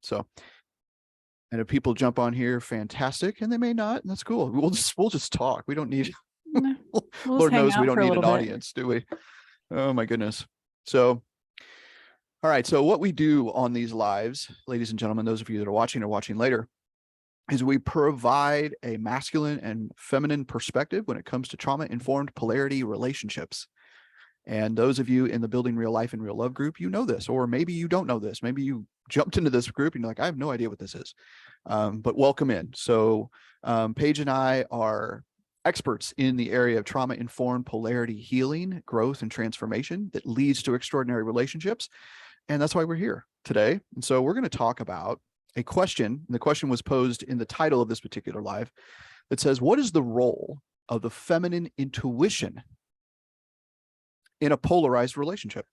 So, and if people jump on here, fantastic, and they may not, and that's cool. We'll just talk. We don't need. No, we'll Lord hang knows we out don't for a need an little bit. audience, do we? Oh my goodness. So, all right. So what we do on these lives, ladies and gentlemen, those of you that are watching later, is we provide a masculine and feminine perspective when it comes to trauma-informed polarity relationships. And those of you in the Building Real Life and Real Love group, you know this, or maybe you don't know this. Maybe you jumped into this group and you're like, I have no idea what this is. But welcome in. So Paige and I are experts in the area of trauma-informed polarity healing, growth, and transformation that leads to extraordinary relationships. And that's why we're here today. And so we're going to talk about a question. And the question was posed in the title of this particular live that says, what is the role of the feminine intuition in a polarized relationship?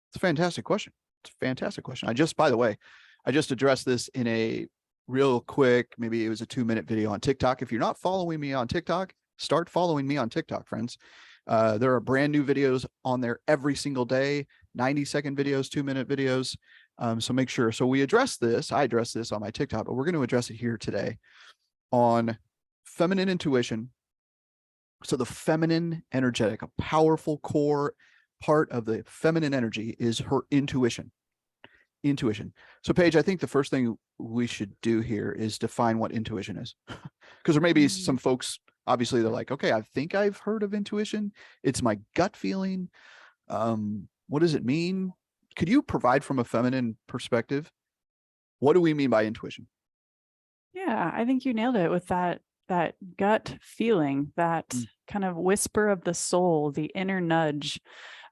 It's a fantastic question. It's a fantastic question. By the way, I just addressed this in a real quick, maybe it was a 2-minute video on TikTok. If you're not following me on TikTok, start following me on TikTok, friends. There are brand new videos on there every single day, 90-second videos, 2-minute videos. So make sure. So I address this on my TikTok, but we're going to address it here today on feminine intuition. So the feminine energetic, a powerful core part of the feminine energy is her intuition. So Paige, I think the first thing we should do here is define what intuition is. Because there may be some folks, obviously they're like, okay, I think I've heard of intuition. It's my gut feeling. What does it mean? Could you provide from a feminine perspective? What do we mean by intuition? Yeah, I think you nailed it with that gut feeling, that kind of whisper of the soul, the inner nudge,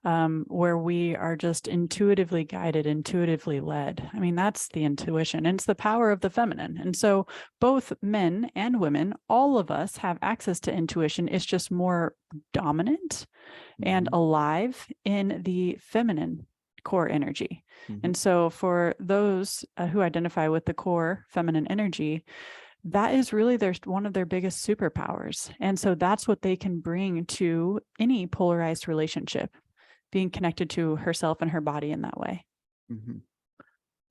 where we are just intuitively guided, intuitively led. I mean, that's the intuition, and it's the power of the feminine. And so both men and women, all of us have access to intuition. It's just more dominant and alive in the feminine core energy. And so for those who identify with the core feminine energy, that is really one of their biggest superpowers. And so that's what they can bring to any polarized relationship, being connected to herself and her body in that way.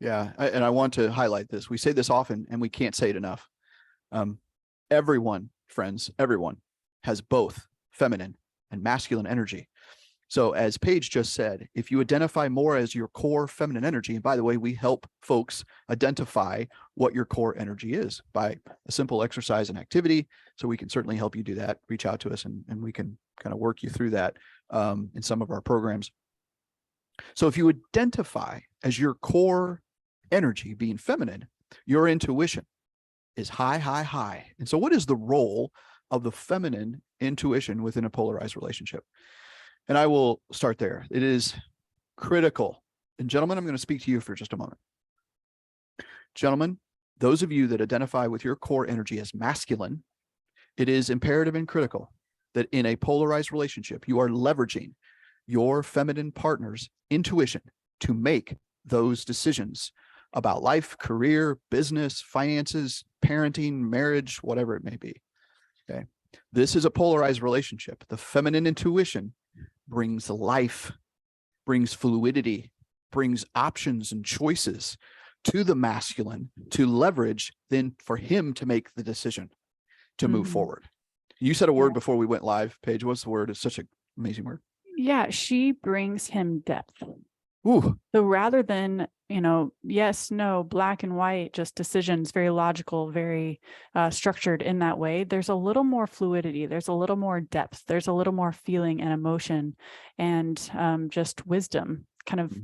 Yeah. And I want to highlight this. We say this often and we can't say it enough. Everyone, friends, everyone has both feminine and masculine energy. So as Paige just said, if you identify more as your core feminine energy, and by the way, we help folks identify what your core energy is by a simple exercise and activity. So we can certainly help you do that. Reach out to us and we can kind of work you through that in some of our programs. So if you identify as your core energy being feminine, your intuition is high, high, high. And so what is the role of the feminine intuition within a polarized relationship? And I will start there. It is critical. And gentlemen, I'm going to speak to you for just a moment. Gentlemen, those of you that identify with your core energy as masculine, it is imperative and critical that in a polarized relationship, you are leveraging your feminine partner's intuition to make those decisions about life, career, business, finances, parenting, marriage, whatever it may be. Okay. This is a polarized relationship. The feminine intuition brings life, brings fluidity, brings options and choices to the masculine to leverage, then for him to make the decision to move forward. You said a word before we went live, Paige. What's the word? It's such an amazing word. Yeah, she brings him depth. Ooh. So rather than, yes, no, black and white, just decisions, very logical, very structured in that way, there's a little more fluidity. There's a little more depth. There's a little more feeling and emotion and just wisdom kind of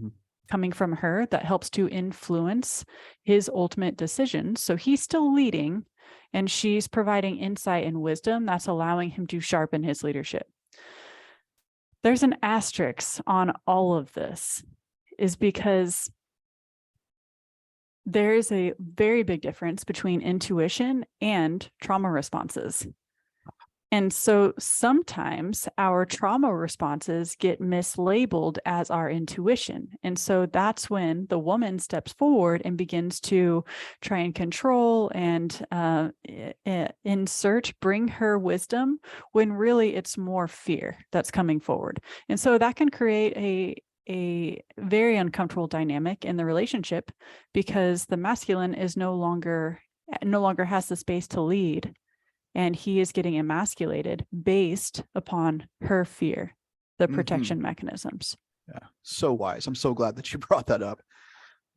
coming from her that helps to influence his ultimate decisions. So he's still leading and she's providing insight and wisdom that's allowing him to sharpen his leadership. There's an asterisk on all of this, is because there is a very big difference between intuition and trauma responses. And so sometimes our trauma responses get mislabeled as our intuition. And so that's when the woman steps forward and begins to try and control and bring her wisdom, when really it's more fear that's coming forward. And so that can create a very uncomfortable dynamic in the relationship, because the masculine is no longer has the space to lead, and he is getting emasculated based upon her fear, the protection mechanisms. Yeah, so wise. I'm so glad that you brought that up.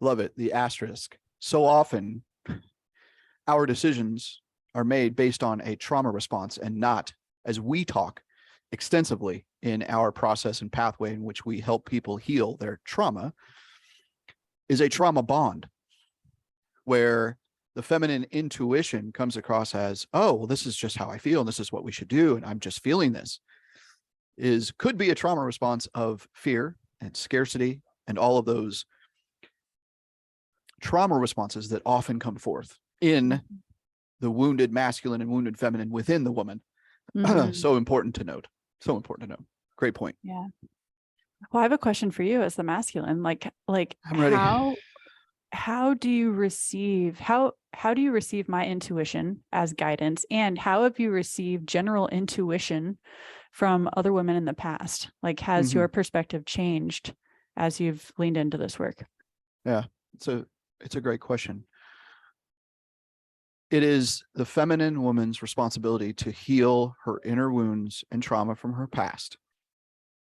Love it. The asterisk. So often our decisions are made based on a trauma response, and not, as we talk extensively in our process and pathway in which we help people heal their trauma, is a trauma bond, where the feminine intuition comes across as, oh, well, this is just how I feel, and this is what we should do, and I'm just feeling this, could be a trauma response of fear and scarcity and all of those trauma responses that often come forth in the wounded masculine and wounded feminine within the woman. So important to note. So important to know. Great point. Yeah. Well, I have a question for you as the masculine. Like I'm ready. how do you receive my intuition as guidance, and how have you received general intuition from other women in the past? Like, has your perspective changed as you've leaned into this work? Yeah, it's a great question. It is the feminine woman's responsibility to heal her inner wounds and trauma from her past.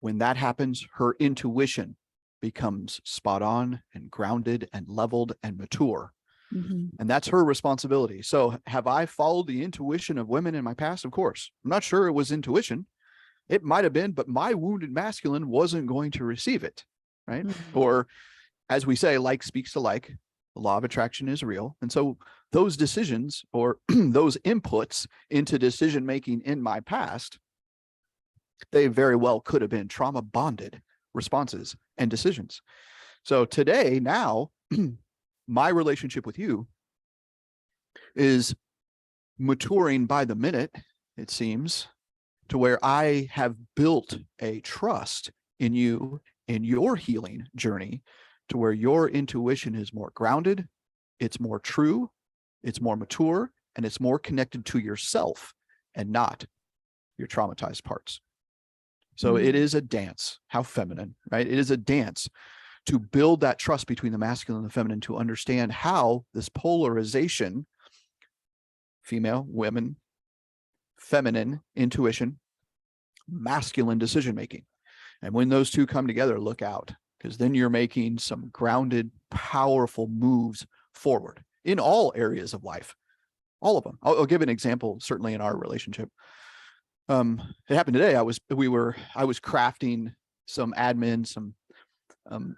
When that happens, her intuition becomes spot on and grounded and leveled and mature. And that's her responsibility. So have I followed the intuition of women in my past? Of course. I'm not sure it was intuition. It might have been, but my wounded masculine wasn't going to receive it, right? Or, as we say, like speaks to like. The law of attraction is real. And so those decisions, or those inputs into decision making in my past, they very well could have been trauma bonded responses and decisions. So today, now, my relationship with you is maturing by the minute, it seems, to where I have built a trust in you, in your healing journey, to where your intuition is more grounded, it's more true, it's more mature, and it's more connected to yourself and not your traumatized parts. So it is a dance. How feminine, right? It is a dance to build that trust between the masculine and the feminine, to understand how this polarization, female, women, feminine intuition, masculine decision-making. And when those two come together, look out, because then you're making some grounded, powerful moves forward in all areas of life, all of them. I'll give an example, certainly in our relationship. It happened today. I was crafting some admin,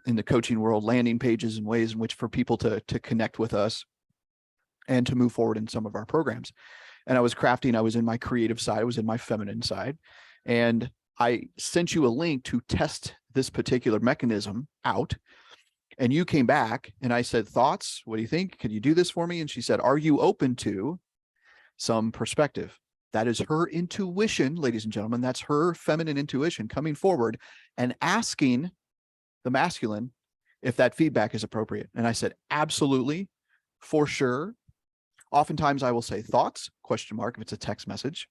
in the coaching world, landing pages and ways in which for people to connect with us and to move forward in some of our programs. And I was in my creative side, I was in my feminine side. And I sent you a link to test this particular mechanism out. And you came back and I said, thoughts? What do you think? Can you do this for me? And she said, are you open to some perspective? That is her intuition, ladies and gentlemen. That's her feminine intuition coming forward and asking the masculine if that feedback is appropriate. And I said, absolutely, for sure. Oftentimes I will say thoughts, ? If it's a text message.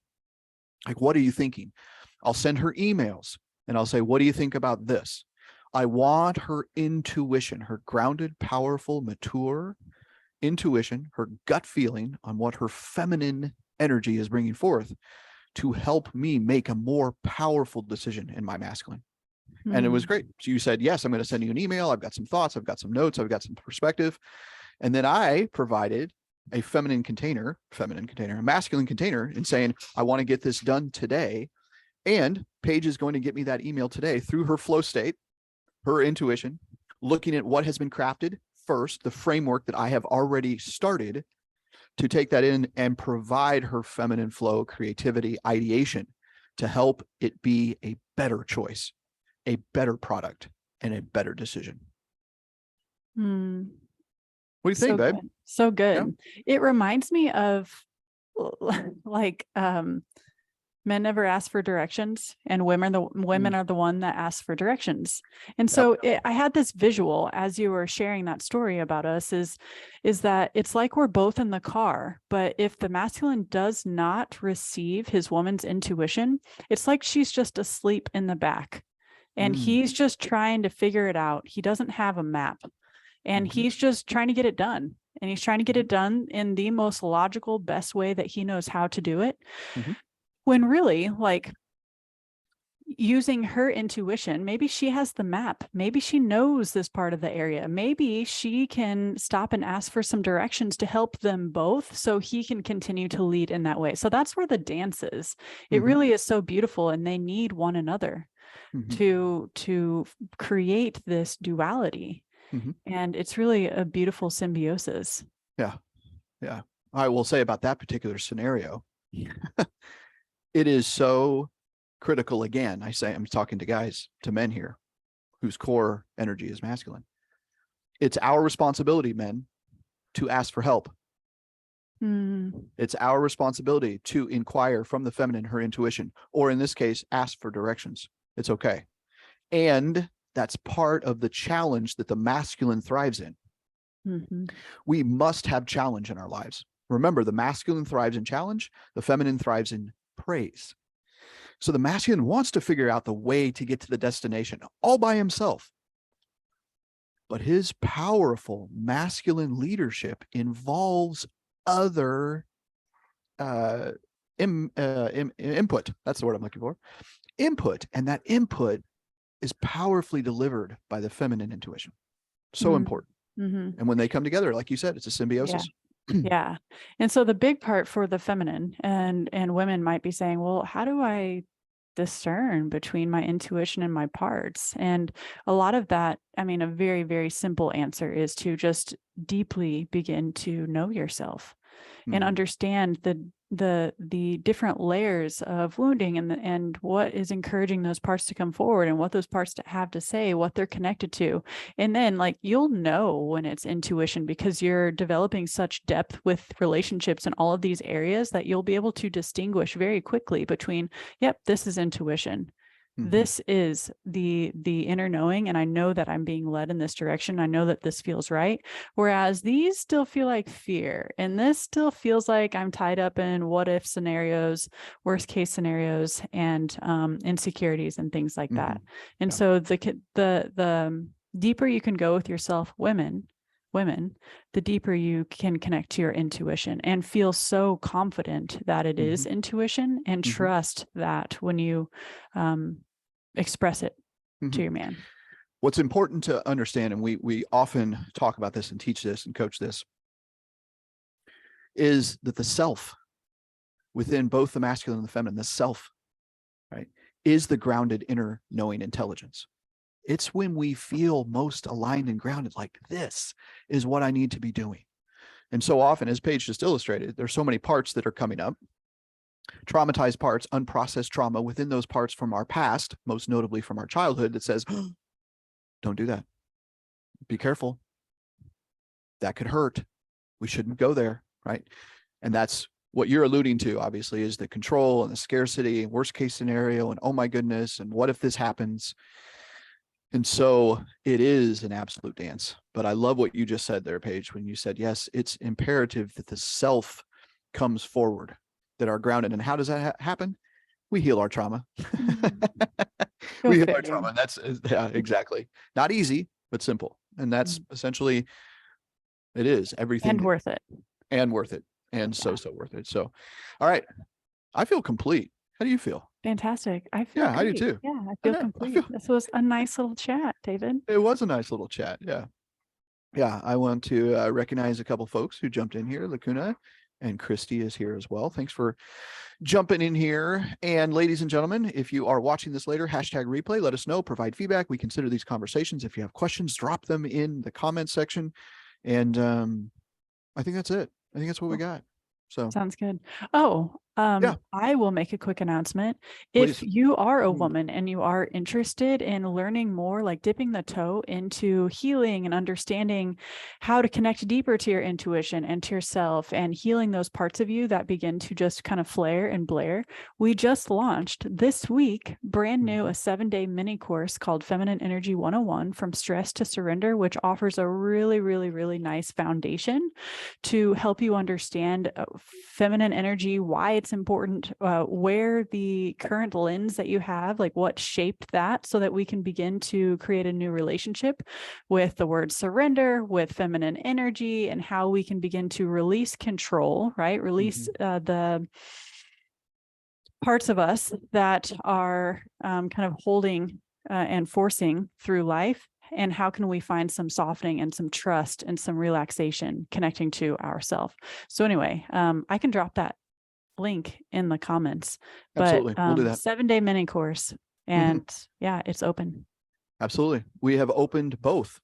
Like, what are you thinking? I'll send her emails and I'll say, what do you think about this? I want her intuition, her grounded, powerful, mature intuition, her gut feeling on what her feminine energy is bringing forth, to help me make a more powerful decision in my masculine. And it was great. So you said, yes, I'm going to send you an email. I've got some thoughts. I've got some notes. I've got some perspective. And then I provided a feminine container, a masculine container, in saying, I want to get this done today. And Paige is going to get me that email today through her flow state, her intuition, looking at what has been crafted first, the framework that I have already started, to take that in and provide her feminine flow, creativity, ideation to help it be a better choice, a better product, and a better decision. What do you think, babe? Good. So good. Yeah. It reminds me of like men never ask for directions, and women are the one that asks for directions. And so I had this visual as you were sharing that story about us, is that it's like we're both in the car, but if the masculine does not receive his woman's intuition, it's like she's just asleep in the back. and he's just trying to figure it out. He doesn't have a map, and he's just trying to get it done. And he's trying to get it done in the most logical, best way that he knows how to do it. When really, like, using her intuition, maybe she has the map, maybe she knows this part of the area, maybe she can stop and ask for some directions to help them both so he can continue to lead in that way. So that's where the dance is. It really is so beautiful, and they need one another to create this duality. And it's really a beautiful symbiosis. Yeah. I will say about that particular scenario, it is so critical. Again, I'm talking to guys, to men here, whose core energy is masculine. It's our responsibility, men, to ask for help. It's our responsibility to inquire from the feminine her intuition, or in this case, ask for directions. It's okay. And that's part of the challenge that the masculine thrives in. We must have challenge in our lives. Remember, the masculine thrives in challenge, the feminine thrives in praise. So the masculine wants to figure out the way to get to the destination all by himself. But his powerful masculine leadership involves other input. That's the word I'm looking for. Input. And that input is powerfully delivered by the feminine intuition. So important. And when they come together, like you said, it's a symbiosis. Yeah. And so the big part for the feminine, and women might be saying, well, how do I discern between my intuition and my parts? And a lot of that, I mean, a very, very simple answer is to just deeply begin to know yourself and understand the different layers of wounding and what is encouraging those parts to come forward, and what those parts have to say, what they're connected to. And then, like, you'll know when it's intuition, because you're developing such depth with relationships in all of these areas that you'll be able to distinguish very quickly between, yep, this is intuition. This is the inner knowing, and I know that I'm being led in this direction. I know that this feels right. Whereas these still feel like fear, and this still feels like I'm tied up in what if scenarios, worst case scenarios, and insecurities and things like that. And so the deeper you can go with yourself, women, the deeper you can connect to your intuition and feel so confident that it is intuition, and trust that when you express it to your man. What's important to understand, and we often talk about this and teach this and coach this, is that the self within both the masculine and the feminine, the self, right, is the grounded inner knowing intelligence. It's when we feel most aligned and grounded, like, this is what I need to be doing. And so often, as Paige just illustrated, there's so many parts that are coming up, traumatized parts, unprocessed trauma within those parts from our past, most notably from our childhood, that says, oh, don't do that. Be careful. That could hurt. We shouldn't go there, right? And that's what you're alluding to, obviously, is the control and the scarcity and worst case scenario, and oh my goodness, and what if this happens? And so it is an absolute dance. But I love what you just said there, Paige, when you said, yes, it's imperative that the self comes forward, that are grounded. And how does that happen? We heal our trauma. We heal our trauma. That's, yeah, exactly. Not easy, but simple. And that's essentially, it is everything. And worth it. And worth it. And so worth it. So, all right. I feel complete. How do you feel? Fantastic. I feel great. I do too. Yeah, I feel complete. This was a nice little chat, David. It was a nice little chat. Yeah. Yeah. I want to recognize a couple folks who jumped in here. Lacuna and Christy is here as well. Thanks for jumping in here. And ladies and gentlemen, if you are watching this later, #replay, let us know, provide feedback. We consider these conversations. If you have questions, drop them in the comment section. And I think that's it. I think that's what we got. So sounds good. Oh, yeah. I will make a quick announcement. Please. If you are a woman and you are interested in learning more, like dipping the toe into healing and understanding how to connect deeper to your intuition and to yourself, and healing those parts of you that begin to just kind of flare and blare, we just launched this week, brand new, a 7-day mini course called Feminine Energy 101 From Stress to Surrender, which offers a really, really, really nice foundation to help you understand feminine energy, why it's it's important where the current lens that you have, like what shaped that, so that we can begin to create a new relationship with the word surrender, with feminine energy, and how we can begin to release control, right? Release the parts of us that are kind of holding and forcing through life. And how can we find some softening and some trust and some relaxation connecting to ourselves? So anyway, I can drop that link in the comments. Absolutely. But We'll do that. 7-day mini course. And yeah, it's open. Absolutely. We have opened both.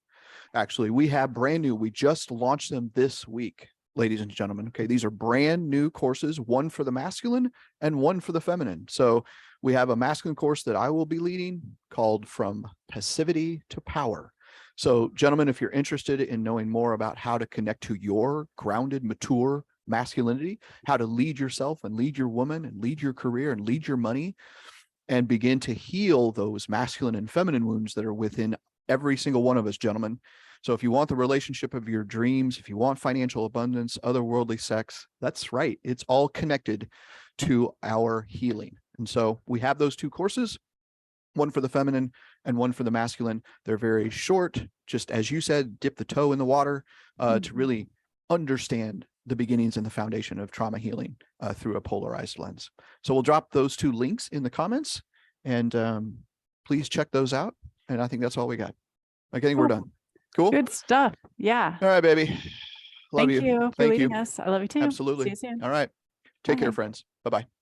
Actually, we have brand new. We just launched them this week, ladies and gentlemen. Okay. These are brand new courses, one for the masculine and one for the feminine. So we have a masculine course that I will be leading called From Passivity to Power. So gentlemen, if you're interested in knowing more about how to connect to your grounded, mature masculinity, how to lead yourself and lead your woman and lead your career and lead your money, and begin to heal those masculine and feminine wounds that are within every single one of us, gentlemen. So if you want the relationship of your dreams, if you want financial abundance, otherworldly sex, that's right. It's all connected to our healing. And so we have those two courses, one for the feminine and one for the masculine. They're very short, just as you said, dip the toe in the water to really understand the beginnings and the foundation of trauma healing through a polarized lens. So we'll drop those two links in the comments, and please check those out. And I think that's all we got. I think we're done. Cool. Good stuff. Yeah. All right, baby. Love Thank you for Thank leading you. us. I love you too. Absolutely. See you soon. All right. Take care, Bye. friends. Bye-bye.